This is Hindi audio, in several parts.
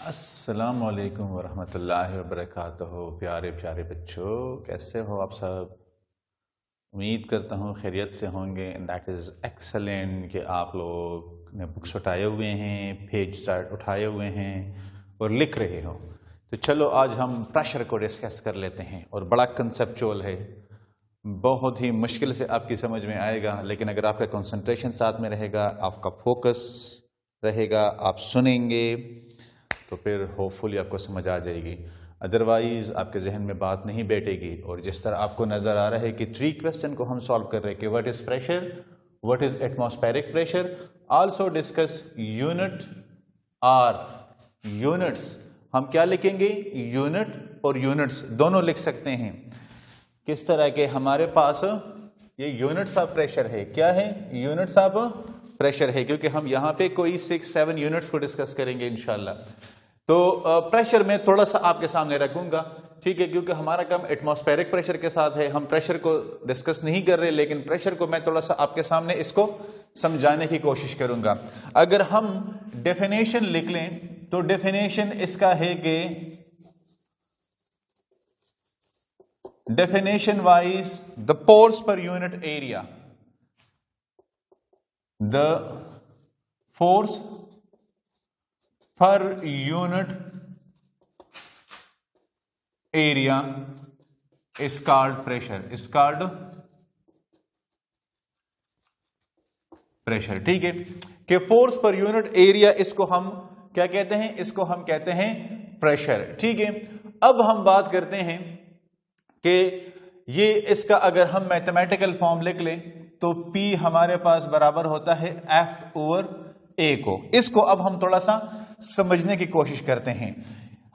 अस्सलाम वालेकुम वरहमतुल्लाहि वबरकातुहू। प्यारे प्यारे बच्चों, कैसे हो आप सब? उम्मीद करता हूँ खैरियत से होंगे। दैट इज़ एक्सलेंट कि आप लोग ने बुक्स उठाए हुए हैं, पेज स्टार्ट उठाए हुए हैं और लिख रहे हो। तो चलो आज हम प्रेशर को डिस्कस कर लेते हैं। और बड़ा कंसेप्चुअल है, बहुत ही मुश्किल से आपकी समझ में आएगा, लेकिन अगर आपका कंसंट्रेशन साथ में रहेगा, आपका फोकस रहेगा, आप सुनेंगे, तो फिर होपफुली आपको समझ आ जाएगी। अदरवाइज आपके जहन में बात नहीं बैठेगी। और जिस तरह आपको नज़र आ रहा है कि 3 क्वेश्चन को हम सॉल्व कर रहे हैं कि what is pressure, what is atmospheric pressure, also discuss unit or units. हम क्या लिखेंगे? यूनिट और यूनिट्स दोनों लिख सकते हैं। किस तरह के हमारे पास ये यूनिट्स ऑफ प्रेशर है। क्या है? यूनिट्स ऑफ प्रेशर है, क्योंकि हम यहाँ पे कोई 6-7 यूनिट्स को डिस्कस करेंगे इंशाल्लाह। तो प्रेशर में थोड़ा सा आपके सामने रखूंगा, ठीक है, क्योंकि हमारा काम एटमॉस्फेरिक प्रेशर के साथ है। हम प्रेशर को डिस्कस नहीं कर रहे, लेकिन प्रेशर को मैं थोड़ा सा आपके सामने इसको समझाने की कोशिश करूंगा। अगर हम डेफिनेशन लिख लें तो डेफिनेशन इसका है कि डेफिनेशन वाइज द पोर्स पर unit area, the force per unit area is called pressure, is called pressure। ठीक है, कि फोर्स पर यूनिट एरिया, इसको हम क्या कहते हैं? इसको हम कहते हैं प्रेशर। ठीक है, अब हम बात करते हैं कि ये इसका अगर हम मैथमेटिकल फॉर्म लिख लें तो P हमारे पास बराबर होता है F/A को। इसको अब हम थोड़ा सा समझने की कोशिश करते हैं।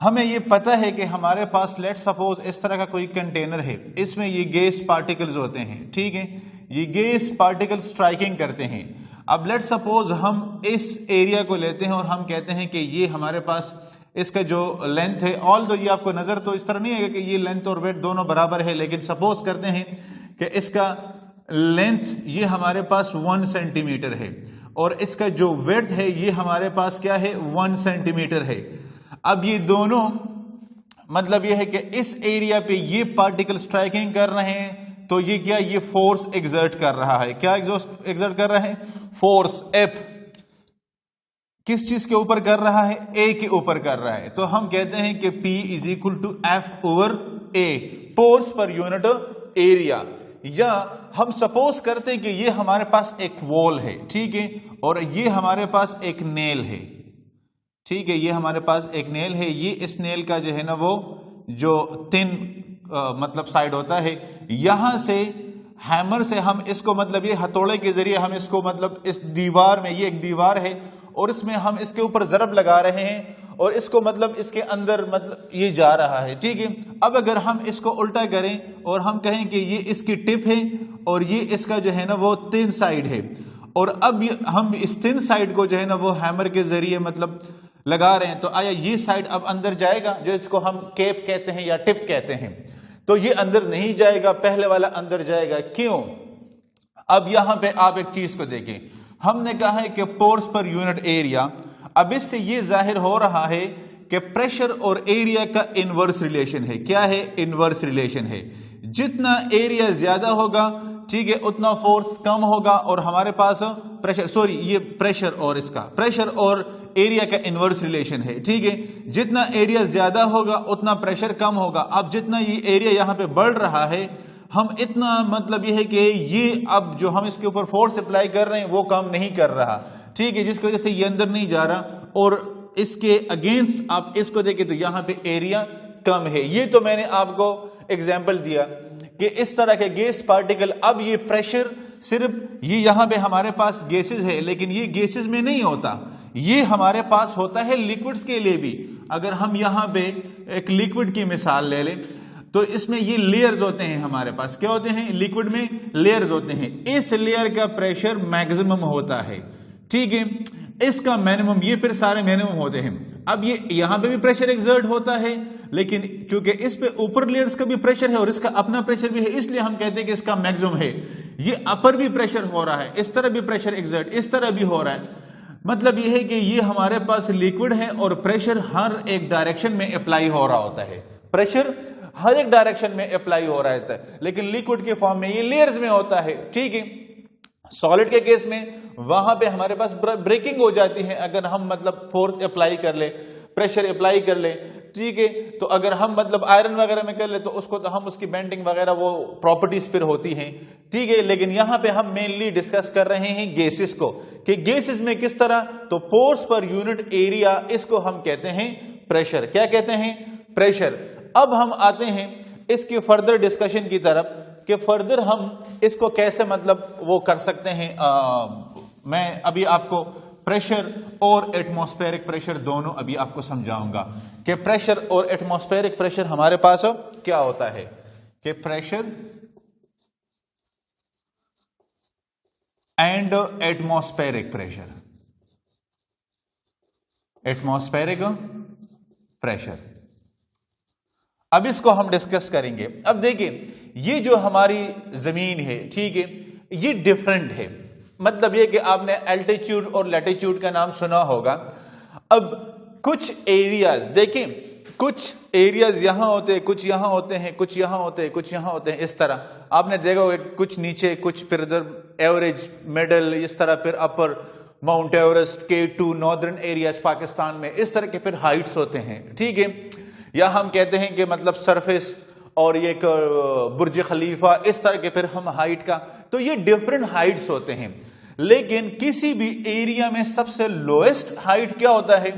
हमें ये पता है कि हमारे पास लेट सपोज इस तरह का कोई कंटेनर है, इसमें ये गैस पार्टिकल्स होते हैं। ठीक है, ये गैस पार्टिकल स्ट्राइकिंग करते हैं। अब लेट सपोज हम इस एरिया को लेते हैं और हम कहते हैं कि ये हमारे पास इसका जो लेंथ है, ऑल्दो ये आपको नजर तो इस तरह नहीं आएगा कि ये लेंथ और वेट दोनों बराबर है, लेकिन सपोज करते हैं कि इसका लेंथ ये हमारे पास 1 सेंटीमीटर है और इसका जो विड्थ है ये हमारे पास क्या है? 1 सेंटीमीटर है। अब ये दोनों मतलब ये है कि इस एरिया पे ये पार्टिकल स्ट्राइकिंग कर रहे हैं, तो ये क्या? ये फोर्स एग्जर्ट कर रहा है। क्या एग्जर्ट कर रहा है? फोर्स F किस चीज के ऊपर कर रहा है? A के ऊपर कर रहा है। तो हम कहते हैं कि P is equal to F/A, force पर यूनिट एरिया। या हम सपोज करते हैं कि ये हमारे पास एक वॉल है, ठीक है, और ये हमारे पास एक नेल है। ठीक है, ये हमारे पास एक नेल है। ये इस नेल का जो है ना, वो जो थिन मतलब साइड होता है, यहां से हैमर से हम इसको मतलब ये हथौड़े के जरिए हम इसको मतलब इस दीवार में, ये एक दीवार है और इसमें हम इसके ऊपर जरब लगा रहे हैं और इसको मतलब इसके अंदर मतलब ये जा रहा है। ठीक है, अब अगर हम इसको उल्टा करें और हम कहें कि ये इसकी टिप है और ये इसका जो है ना वो थिन साइड है, और अब हम इस थिन साइड को जो है ना वो हैमर के जरिए मतलब लगा रहे हैं, तो आया ये साइड अब अंदर जाएगा, जो इसको हम केप कहते हैं या टिप कहते हैं? तो ये अंदर नहीं जाएगा, पहले वाला अंदर जाएगा। क्यों? अब यहां पे आप एक चीज को देखें, हमने कहा है कि फोर्स पर यूनिट एरिया। अब इससे ये जाहिर हो रहा है कि प्रेशर और एरिया का इनवर्स रिलेशन है। क्या है? इनवर्स रिलेशन है। जितना एरिया ज्यादा होगा, ठीक है, उतना फोर्स कम होगा और हमारे पास प्रेशर, सॉरी, ये प्रेशर और इसका प्रेशर और एरिया का इनवर्स रिलेशन है। ठीक है, जितना एरिया ज्यादा होगा उतना प्रेशर कम होगा। अब जितना ये एरिया यहां पे बढ़ रहा है, हम इतना मतलब ये है कि ये अब जो हम इसके ऊपर फोर्स अप्लाई कर रहे हैं वो काम नहीं कर रहा। ठीक है, जिसकी वजह से ये अंदर नहीं जा रहा, और इसके अगेंस्ट आप इसको देखें तो यहां पे एरिया कम है। ये तो मैंने आपको एग्जांपल दिया कि इस तरह के गैस पार्टिकल, अब ये प्रेशर सिर्फ ये यहां पे हमारे पास गैसेस है, लेकिन ये गैसेस में नहीं होता, ये हमारे पास होता है लिक्विड्स के लिए भी। अगर हम यहां पे एक लिक्विड की मिसाल ले लें तो इसमें ये लेयर्स होते हैं हमारे पास। क्या होते हैं? लिक्विड में लेयर्स होते हैं। इस लेयर का प्रेशर मैक्सिमम होता है, ठीक है, इसका मिनिमम, ये फिर सारे मिनिमम होते हैं। अब ये यहां पे भी प्रेशर एक्सर्ट होता है, लेकिन चूंकि इस पे ऊपर लेयर्स का भी प्रेशर है और इसका अपना प्रेशर भी है, इसलिए हम कहते हैं कि इसका मैक्सिमम है। ये अपर भी प्रेशर हो रहा है, इस तरह भी प्रेशर एक्सर्ट इस तरह भी हो रहा है। मतलब यह है कि ये हमारे पास लिक्विड है और प्रेशर हर एक डायरेक्शन में अप्लाई हो रहा होता है, प्रेशर हर एक डायरेक्शन में अप्लाई हो रहा होता है, लेकिन लिक्विड के फॉर्म में ये लेयर्स में होता है, ठीक है। सॉलिड के केस में वहां पे हमारे पास ब्रेकिंग हो जाती है अगर हम मतलब फोर्स अप्लाई कर ले, प्रेशर अप्लाई कर ले, ठीक है। तो अगर हम मतलब आयरन वगैरह में कर ले तो उसको तो हम उसकी बेंडिंग वगैरह वो प्रॉपर्टीज फिर होती हैं, ठीक है। लेकिन यहां पे हम मेनली डिस्कस कर रहे हैं गैसेस को, कि गैसेस में किस तरह, तो फोर्स पर यूनिट एरिया, इसको हम कहते हैं प्रेशर। क्या कहते हैं? प्रेशर। अब हम आते हैं इसकी फर्दर डिस्कशन की तरफ कि फर्दर हम इसको कैसे मतलब वो कर सकते हैं। मैं अभी आपको प्रेशर और एटमॉस्फेरिक प्रेशर दोनों अभी आपको समझाऊंगा कि प्रेशर और एटमॉस्फेरिक प्रेशर हमारे पास क्या होता है, कि pressure and atmospheric pressure, atmospheric pressure, अब इसको हम डिस्कस करेंगे। अब देखिए ये जो हमारी जमीन है, ठीक है, ये डिफरेंट है। मतलब ये कि आपने एल्टीट्यूड और लैटिट्यूड का नाम सुना होगा। अब कुछ एरियाज देखें, कुछ एरियाज यहां होते हैं, कुछ यहां होते हैं, कुछ यहां होते हैं, कुछ यहां होते हैं, इस तरह आपने देखा होगा कि कुछ नीचे, कुछ फिर इधर एवरेज, मिडल, इस तरह फिर upper, Mount Everest, K2, northern areas Pakistan में, इस तरह के फिर हाइट्स होते हैं, ठीक है। या हम कहते हैं कि मतलब सरफेस और ये बुर्ज खलीफा, इस तरह के फिर हम हाइट का, तो ये डिफरेंट हाइट्स होते हैं। लेकिन किसी भी एरिया में सबसे लोएस्ट हाइट क्या होता है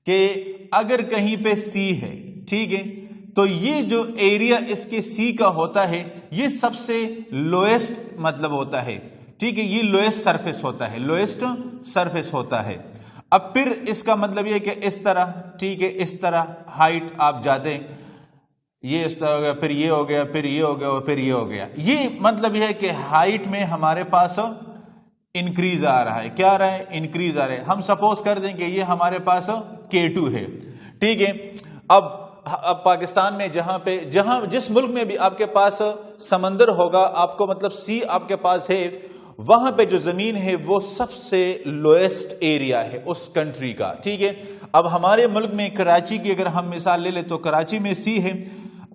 कि अगर कहीं पे सी है, ठीक है, तो ये जो एरिया इसके सी का होता है ये सबसे लोएस्ट मतलब होता है, ठीक है, ये लोएस्ट सरफेस होता है, लोएस्ट सरफेस होता है। अब फिर इसका मतलब ये कि इस तरह, ठीक है, इस तरह हाइट आप जाते हैं, ये इस तरह हो गया, फिर ये हो गया, फिर ये हो गया और फिर ये हो गया। ये मतलब ये है कि हाइट में हमारे पास इंक्रीज आ रहा है। क्या आ रहा है? इंक्रीज आ रहा है। हम सपोज कर दें कि ये हमारे पास K2 है, ठीक है। अब पाकिस्तान में जहां जिस मुल्क में भी आपके पास समंदर होगा, आपको मतलब सी आपके पास है, वहां पे जो जमीन है वो सबसे लोएस्ट एरिया है उस कंट्री का, ठीक है। अब हमारे मुल्क में कराची की अगर हम मिसाल ले ले तो कराची में सी है।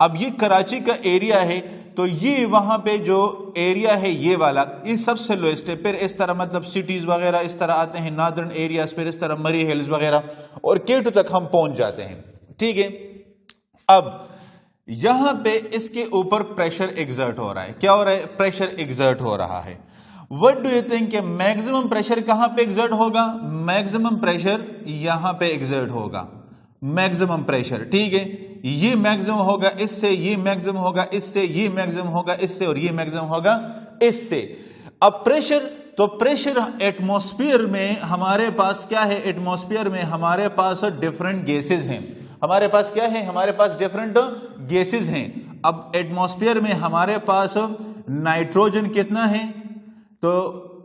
अब ये कराची का एरिया है, तो ये वहां पे जो एरिया है ये वाला, ये सबसे लोएस्ट है। फिर इस तरह मतलब सिटीज वगैरह इस तरह आते हैं, नॉर्दर्न एरियाज, फिर इस तरह मरी हिल्स वगैरह, और K2 तक हम पहुंच जाते हैं, ठीक है। अब यहां पे इसके ऊपर प्रेशर एग्जर्ट हो रहा है। क्या हो रहा है? प्रेशर एग्जर्ट हो रहा है। व्हाट डू यू थिंक कि मैक्सिमम प्रेशर कहां पे एग्जर्ट होगा? मैक्सिमम प्रेशर यहां पे एग्जर्ट होगा, मैक्सिमम प्रेशर, ठीक है। ये मैक्सिमम होगा इससे, ये मैक्सिमम होगा इससे, ये मैक्सिमम होगा इससे, और ये मैक्सिमम होगा इससे। अब प्रेशर, तो प्रेशर एटमॉस्फेयर में हमारे पास क्या है? एटमॉस्फेयर में हमारे पास डिफरेंट गैसेस हैं। हमारे पास क्या है? हमारे पास डिफरेंट गैसेस हैं। अब एटमॉस्फेयर में हमारे पास नाइट्रोजन कितना है? तो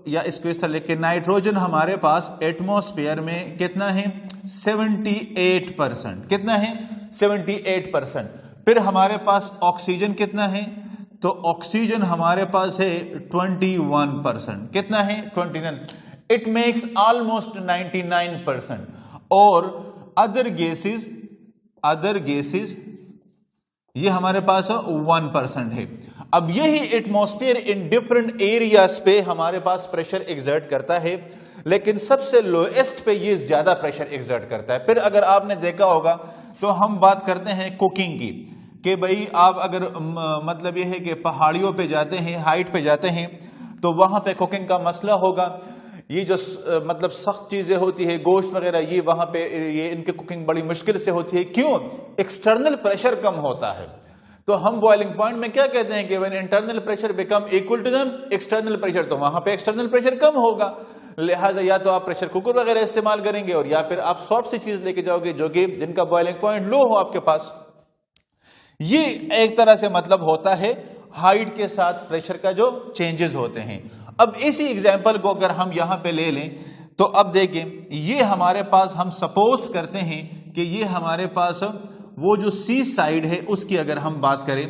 या इसको इस तरह लिख के, नाइट्रोजन हमारे पास एटमॉस्फेयर में कितना है? 78%। कितना है? 78%। फिर हमारे पास ऑक्सीजन कितना है? तो ऑक्सीजन हमारे पास है 21%। कितना है? 29। It makes almost 99%। और अदर गैसेस ये हमारे पास 1% है। अब यही एटमॉस्फेयर इन डिफरेंट एरियाज पे हमारे पास प्रेशर एग्जर्ट करता है, लेकिन सबसे लोएस्ट पे ये ज्यादा प्रेशर एग्जर्ट करता है। फिर अगर आपने देखा होगा तो हम बात करते हैं कुकिंग की, कि भाई आप अगर मतलब ये है कि पहाड़ियों पे जाते हैं, हाइट पे जाते हैं, तो वहां पे कुकिंग का मसला होगा। ये जो मतलब सख्त चीजें होती है, गोश्त वगैरह, ये वहां पे ये इनकी कुकिंग बड़ी मुश्किल से होती है। क्यों? एक्सटर्नल प्रेशर कम होता है। तो हम बॉइलिंग पॉइंट में क्या कहते हैं कि when internal pressure become equal to the external pressure, तो वहां पे एक्सटर्नल प्रेशर कम होगा। लिहाजा या तो आप प्रेशर कुकर वगैरह इस्तेमाल करेंगे, और या फिर आप सॉफ्ट सी चीज लेके जाओगे जो कि जिनका बॉइलिंग पॉइंट लो हो आपके पास। ये एक तरह से मतलब होता है हाइट के साथ प्रेशर का जो चेंजेस होते हैं। अब इसी एग्जांपल को अगर हम यहां पे ले लें, तो अब देखें, ये हमारे पास, हम सपोज करते हैं कि ये हमारे पास वो जो सी साइड है उसकी अगर हम बात करें।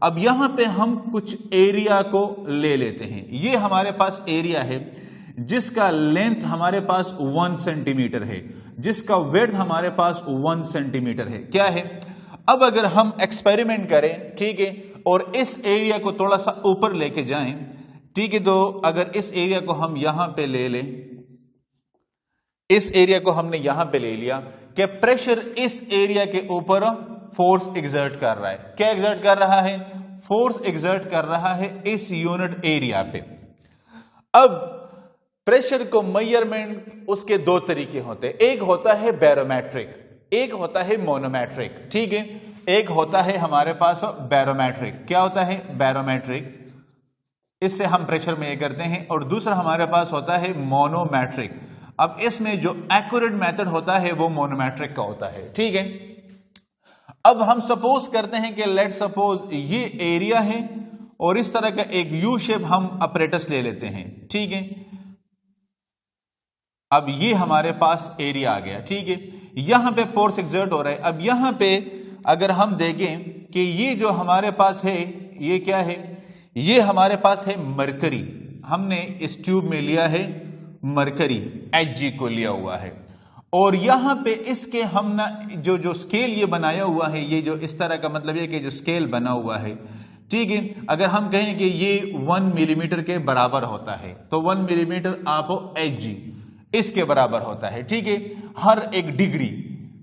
अब यहां पे हम कुछ एरिया को ले लेते हैं। ये हमारे पास एरिया है, जिसका लेंथ हमारे पास 1 सेंटीमीटर है, जिसका विड्थ हमारे पास 1 सेंटीमीटर है। क्या है, अब अगर हम एक्सपेरिमेंट करें, ठीक है, और इस एरिया को थोड़ा सा ऊपर लेके जाएं, ठीक है, तो अगर इस एरिया को हम यहां पे ले लें, इस एरिया को हमने यहां पे ले लिया कि प्रेशर इस एरिया के ऊपर फोर्स एग्जर्ट कर रहा है। क्या एग्जर्ट कर रहा है? फोर्स एग्जर्ट कर रहा है इस यूनिट एरिया पे। अब प्रेशर को मेजरमेंट उसके दो तरीके होते हैं, एक होता है बैरोमेट्रिक, एक होता है मोनोमेट्रिक, ठीक है। एक होता है हमारे पास बैरोमेट्रिक। क्या होता है? बैरोमेट्रिक, इससे हम प्रेशर मेजर करते हैं, और दूसरा हमारे पास होता है मोनोमेट्रिक। अब इसमें जो एक्यूरेट मेथड होता है वो मोनोमेट्रिक का होता है, ठीक है। अब हम सपोज करते हैं कि लेट सपोज ये एरिया है और इस तरह का एक यू शेप हम अपरेटस ले लेते हैं, ठीक है। अब ये हमारे पास एरिया आ गया, ठीक है। यहां पे फोर्स एक्सर्ट हो रहा है। अब यहां पे अगर हम देखें कि ये जो हमारे पास है, ये क्या है? ये हमारे पास है मरकरी। हमने इस ट्यूब में लिया है मरकरी, Hg को लिया हुआ है, और यहां पे इसके हम ना जो स्केल ये बनाया हुआ है, ये जो इस तरह का मतलब ये कि जो स्केल बना हुआ है, ठीक है, अगर हम कहें कि ये 1 मिलीमीटर के बराबर होता है, तो 1 मिलीमीटर आप Hg इसके बराबर होता है, ठीक है, हर एक डिग्री,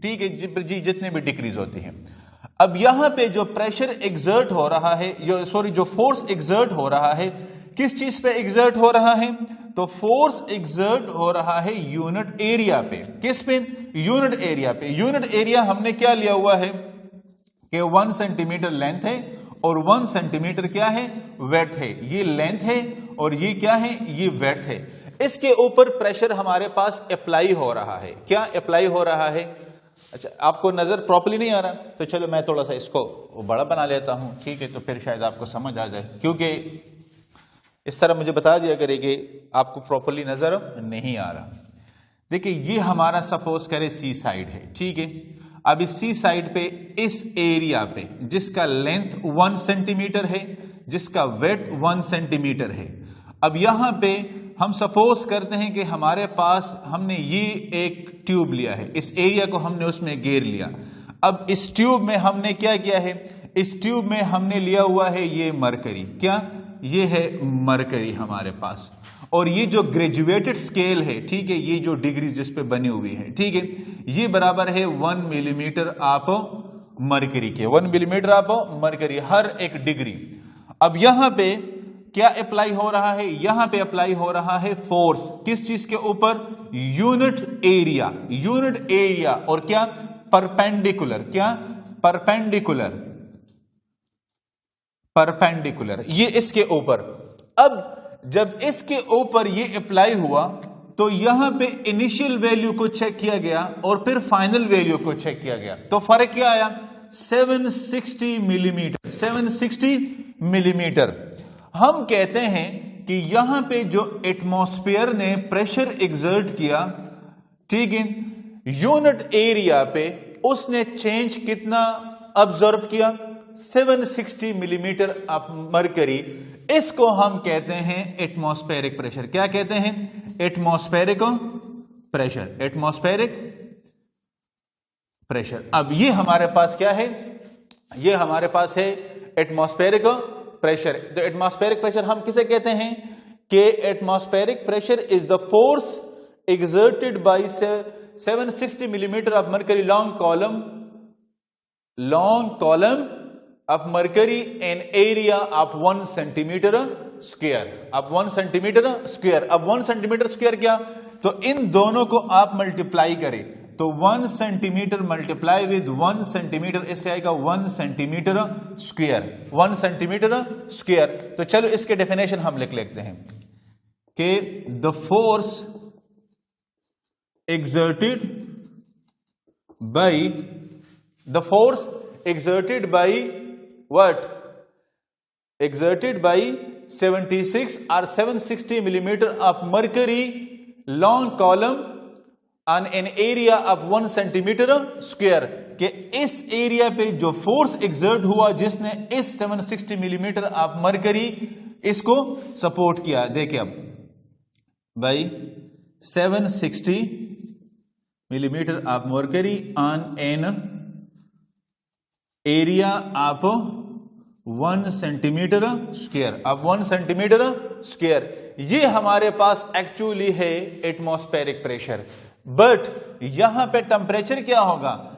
ठीक है जी, जितने भी डिग्रीज होती हैं। अब यहां पे जो प्रेशर एग्जर्ट हो रहा है, जो फोर्स एग्जर्ट हो रहा है, किस चीज पे एग्जर्ट हो रहा है? तो फोर्स एग्जर्ट हो रहा है यूनिट एरिया पे। किस पे? यूनिट एरिया पे। यूनिट एरिया हमने क्या लिया हुआ है कि 1 सेंटीमीटर लेंथ है और 1 सेंटीमीटर क्या है? विड्थ है। ये लेंथ है और ये क्या है? ये विड्थ है। इसके ऊपर प्रेशर हमारे पास अप्लाई हो रहा है। क्या अप्लाई हो रहा है? अच्छा, आपको नजर प्रॉपर्ली नहीं आ रहा, तो चलो मैं थोड़ा सा इसको बड़ा बना लेता हूं, ठीक है, तो फिर शायद आपको समझ आ जाए, क्योंकि इस तरह मुझे बता दिया करे कि आपको प्रॉपर्ली नजर नहीं आ रहा। देखिए, ये हमारा सपोज करे सी साइड है, ठीक है। अब इस सी साइड पे, इस एरिया पे, जिसका लेंथ 1 सेंटीमीटर है, जिसका वेट 1 सेंटीमीटर है, अब यहां पे हम सपोज करते हैं कि हमारे पास हमने ये एक ट्यूब लिया है, इस एरिया को हमने उसमें घेर लिया। अब इस ट्यूब में हमने क्या किया है? इस ट्यूब में हमने लिया हुआ है ये मरकरी। क्या? ये है मरकरी हमारे पास, और ये जो ग्रेजुएटेड स्केल है, ठीक है, ये जो डिग्री जिस पे बनी हुई है, ठीक है, ये बराबर है 1 मिलीमीटर आप मरकरी के। 1 मिलीमीटर आप मरकरी, हर एक डिग्री। अब यहां पे क्या अप्लाई हो रहा है? यहां पे अप्लाई हो रहा है फोर्स, किस चीज के ऊपर? Unit area. यूनिट एरिया और क्या? परपेंडिकुलर। क्या? परपेंडिकुलर। परपेंडिकुलर, ये इसके ऊपर। अब जब इसके ऊपर ये अप्लाई हुआ, तो यहां पे इनिशियल वैल्यू को चेक किया गया और फिर फाइनल वैल्यू को चेक किया गया, तो फर्क क्या आया? 760 मिलीमीटर। 760 मिलीमीटर। हम कहते हैं कि यहां पे जो एटमॉस्फेयर ने प्रेशर एग्जर्ट किया, ठीक है, यूनिट एरिया पे, उसने चेंज कितना ऑब्जर्व किया? 760 मिलीमीटर ऑफ मरकरी। इसको हम कहते हैं एटमॉस्फेरिक प्रेशर। क्या कहते हैं? Atmospheric pressure. Atmospheric pressure. अब ये हमारे पास क्या है? ये हमारे पास है एटमॉस्फेरिक प्रेशर। तो एटमॉस्फेरिक प्रेशर हम किसे कहते हैं? कि atmospheric pressure is the force exerted by 760 millimeter of mercury long column of mercury in area of 1 centimeter square. अब 1 centimeter square, अब 1 centimeter square क्या? तो इन दोनों को आप मल्टीप्लाई करें तो 1 सेंटीमीटर मल्टीप्लाई विद 1 सेंटीमीटर, इससे आएगा 1 सेंटीमीटर स्क्वायर, 1 सेंटीमीटर स्क्वायर। तो चलो इसके डेफिनेशन हम लिख लेते हैं कि the force exerted by what? Exerted by 76 or 760 millimeter of mercury long column on an area of 1 centimeter square, कि इस एरिया पे जो फोर्स एग्जर्ट हुआ जिसने इस 760 मिलीमीटर ऑफ मरकरी इसको सपोर्ट किया। देखिए अब by 760 millimeter of mercury on an area of 1 centimeter square. अब 1 centimeter square ये हमारे पास एक्चुअली है एटमॉस्फेरिक प्रेशर, बट यहां पे टेम्परेचर क्या होगा?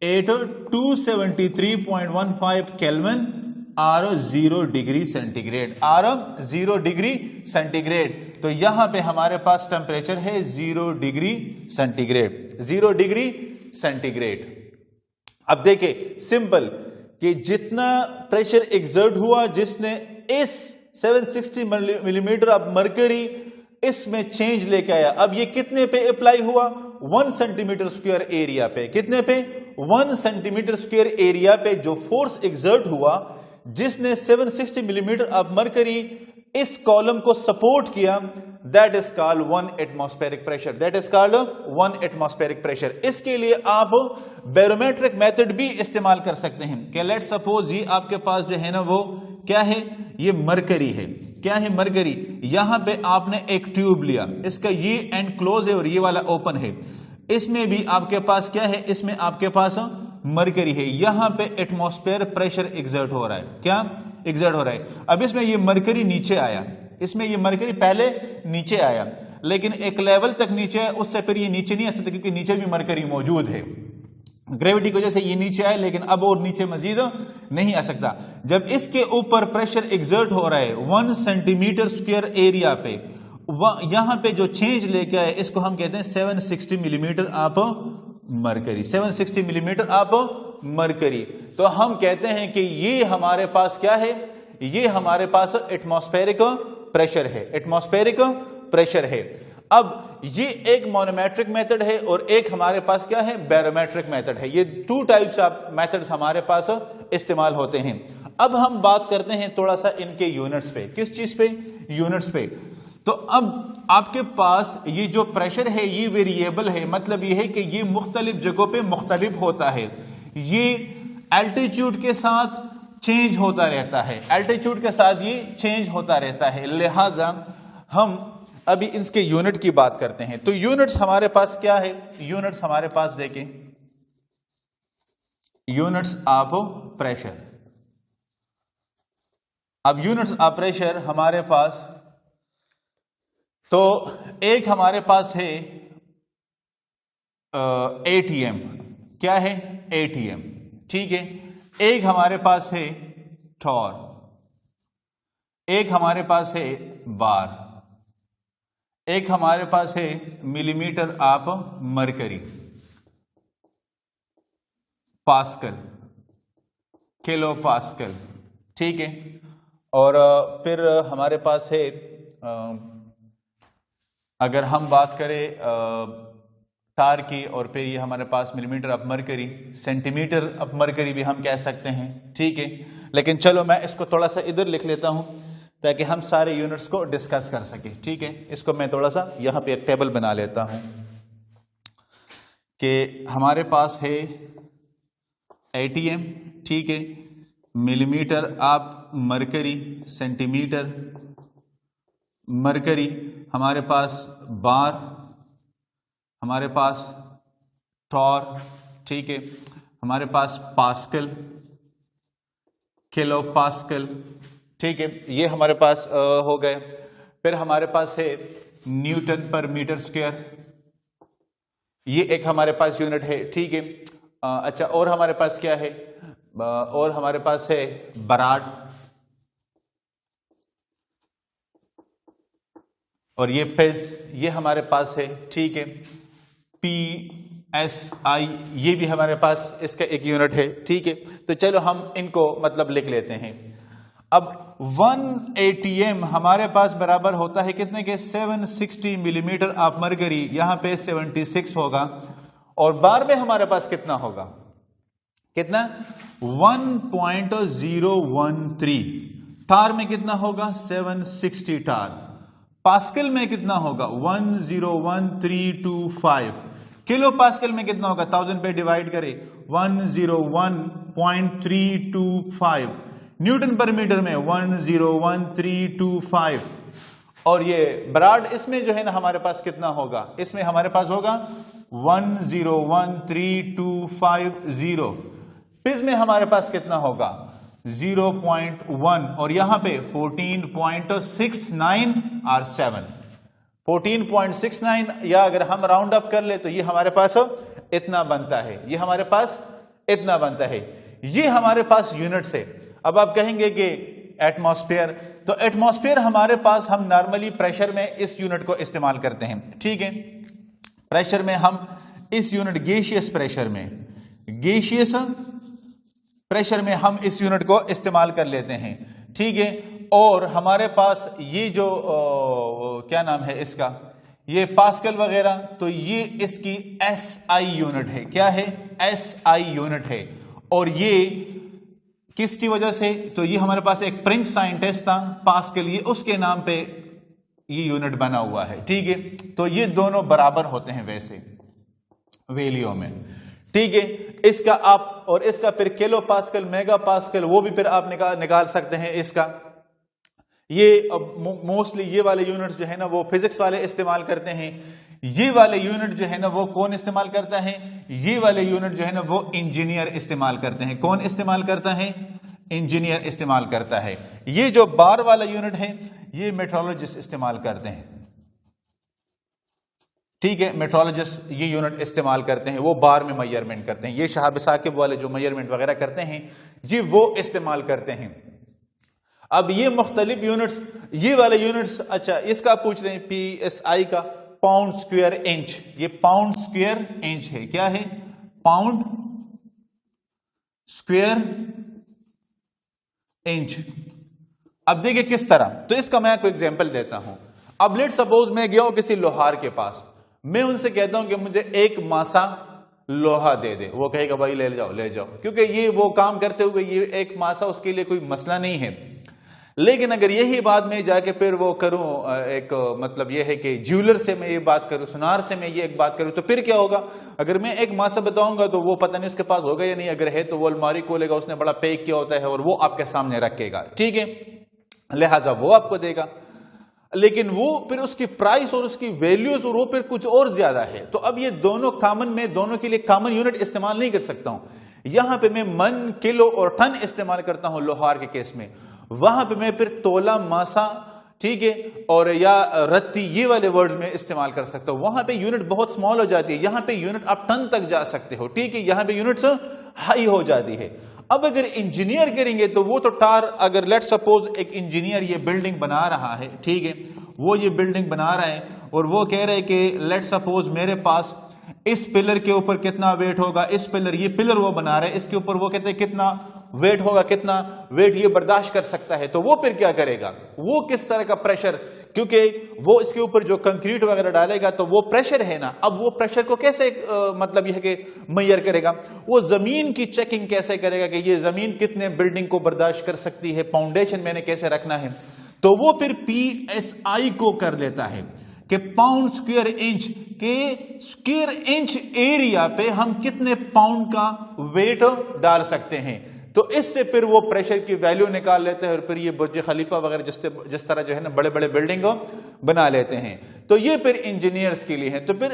273.15 केल्विन और 0 डिग्री सेंटीग्रेड, और 0 डिग्री सेंटीग्रेड। तो यहां पे हमारे पास टेम्परेचर है 0 डिग्री सेंटीग्रेड, 0 डिग्री सेंटीग्रेड। अब देखिए सिंपल कि जितना प्रेशर एक्सर्ट हुआ, जिसने इस 760 मिलीमीटर ऑफ मर्करी इसमें चेंज लेके आया, अब ये कितने पे अप्लाई हुआ? 1 सेंटीमीटर स्क्वायर एरिया पे। कितने पे? 1 सेंटीमीटर स्क्वायर एरिया पे जो फोर्स एक्सर्ट हुआ, जिसने 760 मिलीमीटर ऑफ मर्करी इस कॉलम को सपोर्ट किया, that is called 1 atmospheric pressure. That is called 1 atmospheric pressure. इसके लिए आप बैरोमेट्रिक मेथड भी इस्तेमाल कर सकते हैं कि लेट सपोज ये आपके पास जो है ना वो क्या है? ये मरकरी है। क्या है? मरकरी। यहां पे आपने एक ट्यूब लिया, इसका ये एंड क्लोज है और ये वाला ओपन है। इसमें भी आपके पास क्या है? इसमें आपके पास मरकरी है। यहां पे एटमॉस्फेयर प्रेशर एक्सर्ट हो रहा है। क्या एक्सर्ट हो रहा है? अब इसमें ये मरकरी नीचे आया, इसमें ये मरकरी पहले नीचे आया, लेकिन एक लेवल तक नीचे है, उससे फिर ये नीचे नहीं आ सकता क्योंकि नीचे भी मरकरी मौजूद है। ग्रेविटी की वजह से ये नीचे आए, लेकिन अब और नीचे मजीद नहीं आ सकता। जब इसके ऊपर प्रेशर एक्सर्ट हो रहा है 1 सेंटीमीटर स्क्वायर एरिया पे, यहां पे जो चेंज लेके आए इसको हम कहते हैं 760 millimetre of mercury. 760 millimetre of mercury. तो हम कहते हैं कि ये हमारे पास क्या है? ये हमारे पास एटमॉस्फेरिक प्रेशर है। एटमॉस्फेरिक प्रेशर है। अब ये एक मोनोमेट्रिक मेथड है और एक हमारे पास क्या है? बैरोमेट्रिक मेथड है। ये 2 टाइप्स ऑफ मेथड्स हमारे पास इस्तेमाल होते हैं। अब हम बात करते हैं थोड़ा सा इनके यूनिट्स पे। किस चीज पे? यूनिट्स पे। तो अब आपके पास ये जो प्रेशर है ये वेरिएबल है, मतलब ये है कि ये मुख्तलिफ जगहों पे मुख्तलिफ होता है। ये एल्टीट्यूड के साथ चेंज होता रहता है, एल्टीट्यूड के साथ ये चेंज होता रहता है। लिहाजा हम अभी इसके यूनिट की बात करते हैं। तो यूनिट्स हमारे पास क्या है? यूनिट्स हमारे पास देखें, यूनिट्स ऑफ प्रेशर। अब यूनिट्स ऑफ प्रेशर हमारे पास, तो एक हमारे पास है ATM। क्या है? ATM। ठीक है। एक हमारे पास है टॉर, एक हमारे पास है बार, एक हमारे पास है millimetre of mercury, pascal, kilo pascal. ठीक है। और फिर हमारे पास है अगर हम बात करें टार की, और फिर ये हमारे पास millimetre of mercury, centimetre of mercury भी हम कह सकते हैं। ठीक है। लेकिन चलो मैं इसको थोड़ा सा इधर लिख लेता हूं ताकि हम सारे यूनिट्स को डिस्कस कर सके। ठीक है। इसको मैं थोड़ा सा यहां पे एक टेबल बना लेता हूं कि हमारे पास है ATM। ठीक है। Millimetre of mercury, centimetre mercury, हमारे पास बार, हमारे पास टॉर। ठीक है। हमारे पास पास्कल, किलो पास्कल। ठीक है। ये हमारे पास हो गए। फिर हमारे पास है न्यूटन पर मीटर स्क्वायर, ये एक हमारे पास यूनिट है। ठीक है। अच्छा, और हमारे पास क्या है? और हमारे पास है बराड, और ये पेज, ये हमारे पास है। ठीक है। PSI, ये भी हमारे पास इसका एक यूनिट है। ठीक है। तो चलो हम इनको मतलब लिख लेते हैं। अब 1 ATM हमारे पास बराबर होता है कितने के? 760 मिलीमीटर ऑफ मरकरी, यहां पे 76 होगा। और बार में हमारे पास कितना होगा? कितना? 1.013। टार में कितना होगा? 760 टार। पास्कल में कितना होगा? 101,325। किलो पास्कल में कितना होगा? 1000 पे डिवाइड करें, 101.325। न्यूटन पर मीटर में 101,325। और ये ब्राड इसमें जो है ना हमारे पास कितना होगा, इसमें हमारे पास होगा 1013250। पिज में हमारे पास कितना होगा 0.1 और यहां पे 14.69 और 7 14.69 या अगर हम राउंड अप कर ले तो ये हमारे पास इतना बनता है, ये हमारे पास इतना बनता है, ये हमारे पास यूनिट्स है। अब आप कहेंगे कि एटमॉस्फेयर, तो एटमॉस्फेयर हमारे पास हम नॉर्मली प्रेशर में इस यूनिट को इस्तेमाल करते हैं, ठीक है। प्रेशर में हम इस यूनिट गैसियस प्रेशर में, गैसियस प्रेशर में हम इस यूनिट को इस्तेमाल कर लेते हैं, ठीक है। और हमारे पास ये जो क्या नाम है इसका, ये पास्कल वगैरह, तो ये इसकी SI यूनिट है, क्या है SI यूनिट है। और ये किसकी वजह से, तो ये हमारे पास एक फ्रेंच साइंटिस्ट था पास्कल, ये उसके नाम पे ये यूनिट बना हुआ है, ठीक है। तो ये दोनों बराबर होते हैं वैसे वैल्यू में, ठीक है। इसका आप और इसका फिर किलो पास्कल, मेगा पास्कल, वो भी फिर आप निकाल सकते हैं इसका। ये मोस्टली ये वाले यूनिट्स जो है ना वो फिजिक्स वाले इस्तेमाल करते हैं, ये वाले यूनिट जो है ना वो कौन इस्तेमाल करता है, ये वाले यूनिट जो है ना वो इंजीनियर इस्तेमाल करते हैं। कौन इस्तेमाल करता है, इंजीनियर इस्तेमाल करता है। ये जो बार वाला यूनिट है ये मेट्रोलॉजिस्ट इस्तेमाल करते हैं, ठीक है। मेट्रोलॉजिस्ट ये यूनिट इस्तेमाल करते हैं, वो बार में मेजरमेंट करते हैं। ये शहाब साकिब वाले जो मेजरमेंट वगैरह करते हैं ये वो इस्तेमाल करते हैं। अब ये मुख्तलिफ यूनिट्स, ये वाले यूनिट्स, अच्छा इसका पूछ रहे हैं PSI का, पाउंड स्क्वायर इंच, ये पाउंड स्क्वायर इंच है, क्या है पाउंड स्क्वायर इंच। अब देखिए किस तरह, तो इसका मैं आपको एग्जांपल देता हूं। अब लेट सपोज मैं गया हूं किसी लोहार के पास, मैं उनसे कहता हूं कि मुझे एक मासा लोहा दे दे, वो कहेगा भाई ले जाओ ले जाओ, क्योंकि ये वो काम करते हुए ये एक मासा उसके लिए कोई मसला नहीं है। लेकिन अगर यही बात मैं जाके फिर वो करूं, एक मतलब ये है कि ज्वेलर से मैं ये बात करूं, सुनार से मैं ये एक बात करूं, तो फिर क्या होगा, अगर मैं एक मासा बताऊंगा तो वो पता नहीं उसके पास होगा या नहीं, अगर है तो वो अलमारी खोलेगा, उसने बड़ा पैक किया होता है और वो आपके सामने रखेगा, ठीक है, लिहाजा वो आपको देगा। लेकिन वो फिर उसकी प्राइस और उसकी वैल्यूज और वो फिर कुछ और ज्यादा है। तो अब ये दोनों कॉमन, में दोनों के लिए कॉमन यूनिट इस्तेमाल नहीं कर सकता हूं। यहां पे मैं मन, किलो और टन इस्तेमाल करता हूं लोहार के केस में, वहां पे मैं फिर तोला, मासा, ठीक है, और या रत्ती, ये वाले वर्ड्स में इस्तेमाल कर सकता हूं। वहां पे यूनिट बहुत स्मॉल हो जाती है, यहां पे यूनिट आप टन तक जा सकते हो, ठीक है, यहां पे यूनिट्स हाई हो जाती है। अब अगर इंजीनियर करेंगे तो वो तो टार, अगर लेट सपोज एक इंजीनियर ये बिल्डिंग बना रहा है, ठीक है, वो ये बिल्डिंग बना रहा है और वो कह रहे हैं कि लेट सपोज मेरे पास इस पिलर के ऊपर कितना वेट होगा, इस पिलर, ये पिलर वो बना रहे हैं, इसके ऊपर वो कहते हैं कितना वेट होगा, कितना वेट ये बर्दाश्त कर सकता है। तो वो फिर क्या करेगा, वो किस तरह का प्रेशर, क्योंकि वो इसके ऊपर जो कंक्रीट वगैरह डालेगा तो वो प्रेशर है ना, अब वो प्रेशर को कैसे मतलब यह कि मेजर करेगा, वो जमीन की चेकिंग कैसे करेगा कि ये जमीन कितने बिल्डिंग को बर्दाश्त कर सकती है, फाउंडेशन मैंने कैसे रखना है। तो वो फिर PSI को कर लेता है कि पाउंड स्क्वायर इंच के स्क्वायर इंच एरिया पे हम कितने पाउंड का वेट डाल सकते हैं। तो इससे फिर वो प्रेशर की वैल्यू निकाल लेते हैं और फिर ये बुर्ज खलीफा वगैरह जिस तरह जो है ना बड़े बड़े बिल्डिंग बना लेते हैं। तो ये फिर इंजीनियर्स के लिए है। तो फिर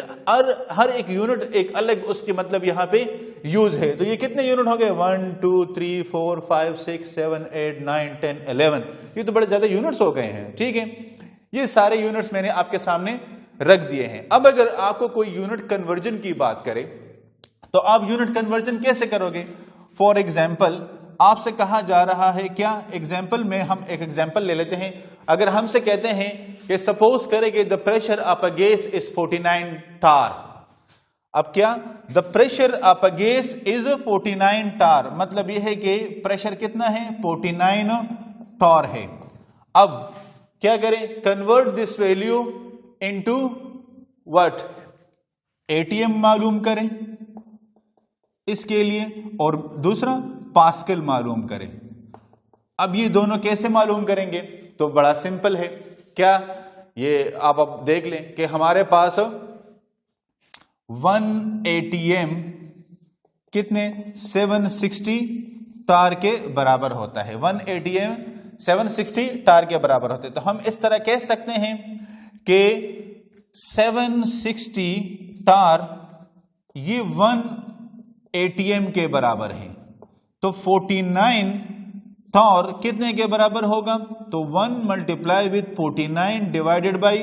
हर एक यूनिट एक अलग उसकी मतलब यहां पे यूज है। तो ये कितने यूनिट हो गए, 1 2 3 4 5 6 7 8 9 10 11, ये तो बड़े ज्यादा यूनिट्स हो गए हैं, ठीक है। ये सारे यूनिट्स मैंने आपके सामने रख दिए हैं। अब अगर आपको कोई यूनिट कन्वर्जन की बात करे तो आप यूनिट कन्वर्जन कैसे करोगे। फॉर एग्जाम्पल आपसे कहा जा रहा है, क्या एग्जाम्पल में हम एक एग्जाम्पल ले लेते हैं। अगर हमसे कहते हैं कि सपोज करेंगे the pressure of a gas is 49 टार। अब क्या, the pressure of a gas is 49 टार, मतलब यह है कि प्रेशर कितना है, 49 टार है। अब क्या करें, convert this value into what, ATM मालूम करें इसके लिए, और दूसरा पास्कल मालूम करें। अब ये दोनों कैसे मालूम करेंगे, तो बड़ा सिंपल है। क्या, ये आप अब देख लें कि हमारे पास 1 ATM कितने 760 टार के बराबर होता है। 1 ATM 760 टार के बराबर होते हैं। तो हम इस तरह कह सकते हैं कि 760 टार ये 1 ATM के बराबर है। तो 49 टॉर कितने के बराबर होगा? तो 1 multiply with 49 divided by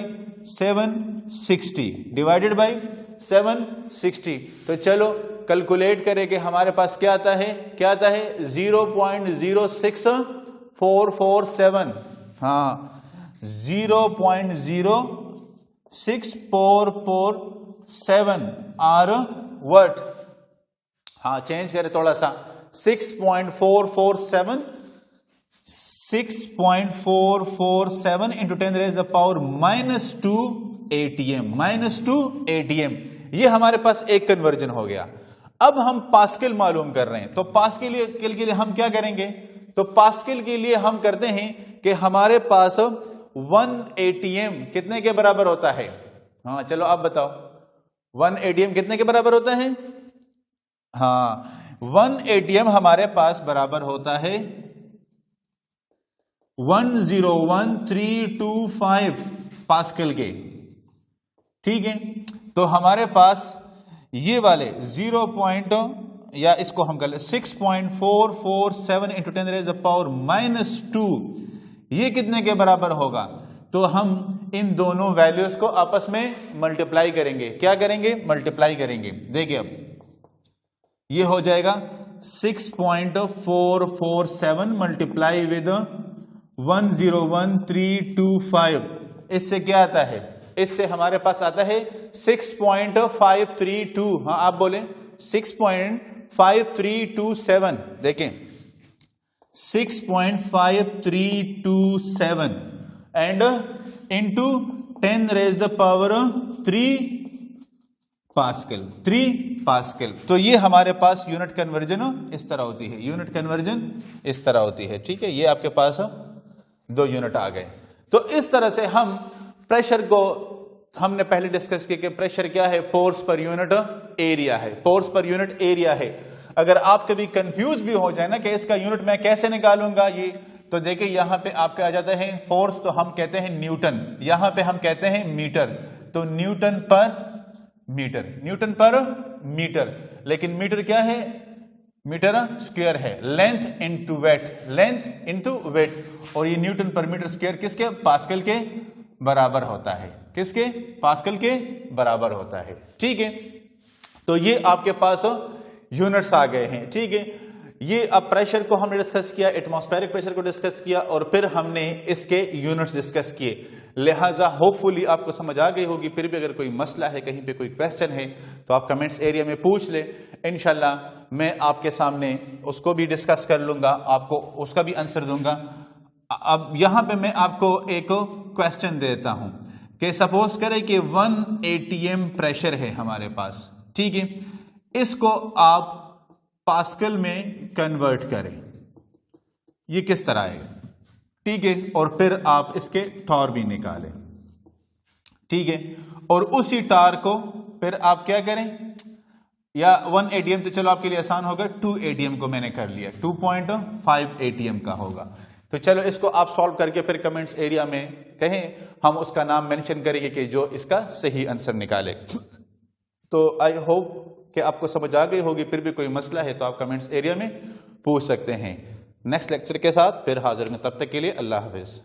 760 divided by 760। तो चलो कैलकुलेट करें कि हमारे पास क्या आता है, क्या आता है 0.06447। हाँ 0.06447 आर व्हाट, हाँ चेंज करें थोड़ा सा, 6.447 into 10 raise the power -2 ATM, -2 ATM। ये हमारे पास एक कन्वर्जन हो गया। अब हम पास्कल मालूम कर रहे हैं, तो पास्कल के लिए हम क्या करेंगे? तो पास्कल के लिए हम करते हैं कि हमारे पास 1 ATM कितने के बराबर होता है? हाँ चलो आप बताओ, 1 ATM कितने के बराबर होता है? हाँ 1 ATM हमारे पास बराबर होता है 101325 पास्कल के। ठीक है, तो हमारे पास ये वाले 0 पॉइंट, या इसको हम कर ले 6.447 इंटू 10 रेज़ द पावर -2, ये कितने के बराबर होगा? तो हम इन दोनों वैल्यूज को आपस में मल्टीप्लाई करेंगे। क्या करेंगे? मल्टीप्लाई करेंगे। देखिए अब ये हो जाएगा 6.447 मल्टीप्लाई विद 101325। इससे क्या आता है? इससे हमारे पास आता है 6.532। हाँ आप बोले 6.5327। देखें 6.5327 and into 10 raise the power 3 pascal, 3 pascal. तो ये हमारे पास यूनिट कन्वर्जन इस तरह होती है, यूनिट कन्वर्जन इस तरह होती है। ठीक है, ये आपके पास 2 यूनिट आ गए। तो इस तरह से हम प्रेशर को हमने पहले डिस्कस किया कि प्रेशर क्या है? फोर्स पर यूनिट एरिया है, फोर्स पर यूनिट एरिया है। अगर आप कभी कंफ्यूज भी हो जाए ना कि इसका यूनिट मैं कैसे निकालूंगा ये, तो देखिए यहां पे आपके आ जाता है फोर्स, तो हम कहते हैं न्यूटन, यहां पे हम कहते हैं मीटर। तो न्यूटन पर मीटर, न्यूटन पर मीटर। लेकिन मीटर क्या है? मीटर स्क्वायर है, length into wait, length into wait. और ये न्यूटन पर मीटर स्क्वायर किसके? पास्कल के बराबर होता है। किसके? पास्कल के बराबर होता है। ठीक है, तो ये आपके पास यूनिट्स आ गए हैं। ठीक है, ये अब प्रेशर को हमने डिस्कस किया, एटमॉस्फेरिक प्रेशर को डिस्कस किया, और फिर हमने इसके यूनिट्स डिस्कस किए। लिहाजा होपफुली आपको समझ आ गई होगी। फिर भी अगर कोई मसला है, कहीं पे कोई क्वेश्चन है, तो आप कमेंट्स एरिया में पूछ ले। इंशाल्लाह मैं आपके सामने उसको भी डिस्कस कर लूंगा, आपको उसका भी आंसर दूंगा। अब यहां पे मैं आपको एक क्वेश्चन देता हूं कि सपोज करें कि 1 ATM प्रेशर है हमारे पास। ठीक है, इसको आप पास्कल में कन्वर्ट करें, ये किस तरह है? ठीक है, और फिर आप इसके टॉर भी निकालें। ठीक है, और उसी टार को फिर आप क्या करें? या 1 ATM तो चलो आपके लिए आसान होगा, 2 ATM को मैंने कर लिया, 2.5 ATM का होगा। तो चलो इसको आप सॉल्व करके फिर कमेंट्स एरिया में कहें, हम उसका नाम मेंशन करेंगे कि जो इसका सही आंसर निकाले। तो आई होप कि आपको समझ आ गई होगी। फिर भी कोई मसला है तो आप कमेंट्स एरिया में पूछ सकते हैं। नेक्स्ट लेक्चर के साथ फिर हाजिर हैं, तब तक के लिए अल्लाह हाफिज।